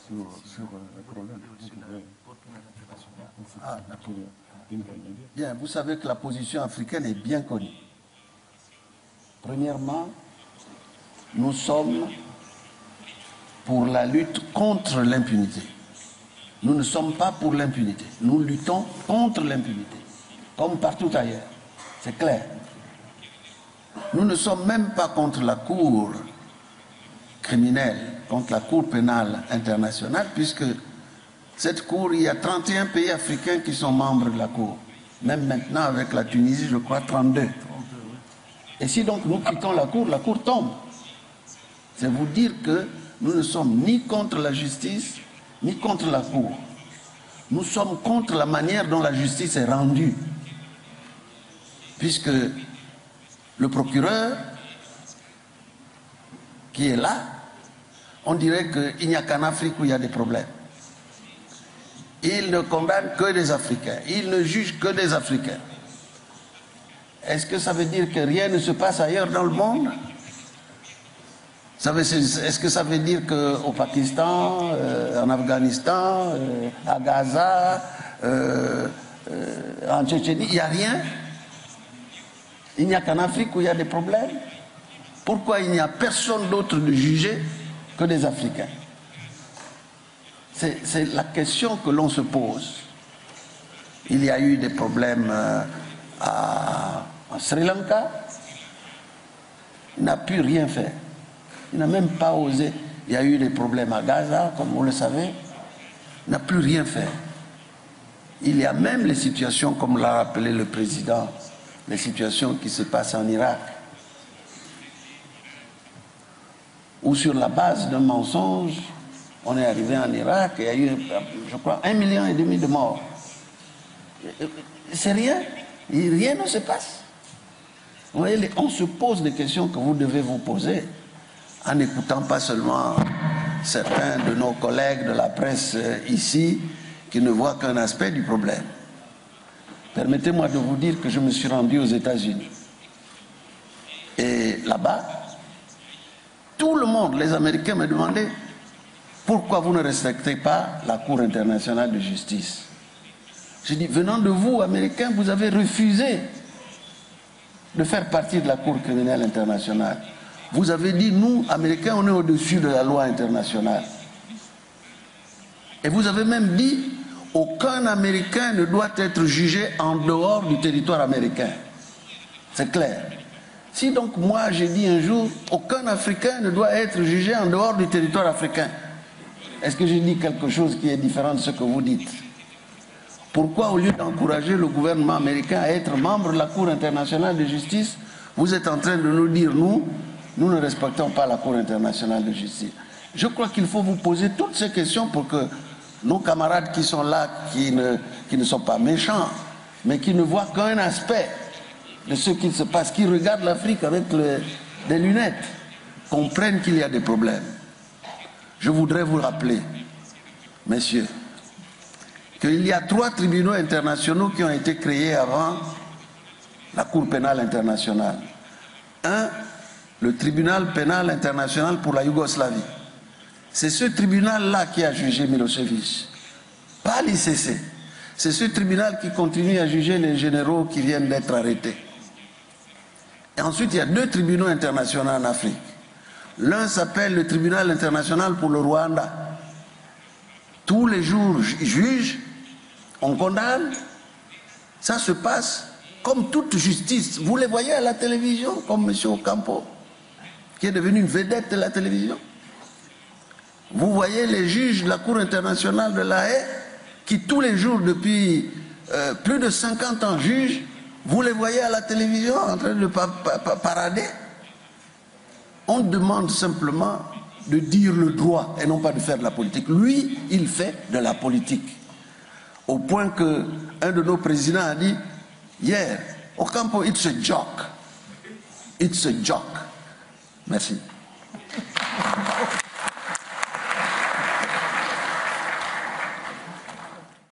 sur le problème. Ah, bien, vous savez que la position africaine est bien connue. Premièrement, nous sommes pour la lutte contre l'impunité. Nous ne sommes pas pour l'impunité. Nous luttons contre l'impunité, comme partout ailleurs. C'est clair. Nous ne sommes même pas contre la Cour criminelle, contre la Cour pénale internationale, puisque cette Cour, il y a 31 pays africains qui sont membres de la Cour. Même maintenant, avec la Tunisie, je crois 32. Et si donc nous quittons la Cour tombe. C'est vous dire que nous ne sommes ni contre la justice, ni contre la Cour. Nous sommes contre la manière dont la justice est rendue. Puisque le procureur qui est là, on dirait qu'il n'y a qu'en Afrique où il y a des problèmes. Il ne condamne que des Africains. Il ne juge que des Africains. Est-ce que ça veut dire que rien ne se passe ailleurs dans le monde? Est-ce que ça veut dire qu'au Pakistan, en Afghanistan, à Gaza, en Tchétchénie, il n'y a rien? Il n'y a qu'en Afrique où il y a des problèmes? Pourquoi il n'y a personne d'autre de juger que des Africains? C'est la question que l'on se pose. Il y a eu des problèmes en Sri Lanka. Il n'a pu rien faire. Il n'a même pas osé. Il y a eu des problèmes à Gaza, comme vous le savez. Il n'a plus rien fait. Il y a même les situations, comme l'a rappelé le président, les situations qui se passent en Irak, où sur la base d'un mensonge, on est arrivé en Irak et il y a eu, je crois, 1,5 million de morts. C'est rien. Rien ne se passe. Vous voyez, on se pose des questions que vous devez vous poser en n'écoutant pas seulement certains de nos collègues de la presse ici qui ne voient qu'un aspect du problème. Permettez-moi de vous dire que je me suis rendu aux États-Unis. Et là-bas, tout le monde, les Américains, me demandaient pourquoi vous ne respectez pas la Cour internationale de justice. J'ai dit, venant de vous, Américains, vous avez refusé de faire partie de la Cour criminelle internationale. Vous avez dit, nous, Américains, on est au-dessus de la loi internationale. Et vous avez même dit, aucun Américain ne doit être jugé en dehors du territoire américain. C'est clair. Si donc moi j'ai dit un jour, aucun Africain ne doit être jugé en dehors du territoire africain, est-ce que j'ai dit quelque chose qui est différent de ce que vous dites? Pourquoi, au lieu d'encourager le gouvernement américain à être membre de la Cour internationale de justice, vous êtes en train de nous dire, nous ne respectons pas la Cour internationale de justice? Je crois qu'il faut vous poser toutes ces questions pour que nos camarades qui sont là, qui ne sont pas méchants, mais qui ne voient qu'un aspect de ce qu'il se passe, qui regardent l'Afrique avec des lunettes, comprennent qu'il y a des problèmes. Je voudrais vous rappeler, messieurs, qu'il y a 3 tribunaux internationaux qui ont été créés avant la Cour pénale internationale. Un, le tribunal pénal international pour la Yougoslavie. C'est ce tribunal-là qui a jugé Milosevic, pas l'ICC. C'est ce tribunal qui continue à juger les généraux qui viennent d'être arrêtés. Et ensuite, il y a 2 tribunaux internationaux en Afrique. L'un s'appelle le tribunal international pour le Rwanda. Tous les jours, ils jugent, on condamne. Ça se passe comme toute justice. Vous les voyez à la télévision, comme M. Ocampo, qui est devenu une vedette de la télévision. Vous voyez les juges de la Cour internationale de La Haye, qui tous les jours, depuis plus de 50 ans, jugent. Vous les voyez à la télévision en train de parader. On demande simplement de dire le droit et non pas de faire de la politique. Lui, il fait de la politique. Au point qu'un de nos présidents a dit hier, Ocampo, it's a joke. It's a joke. Merci.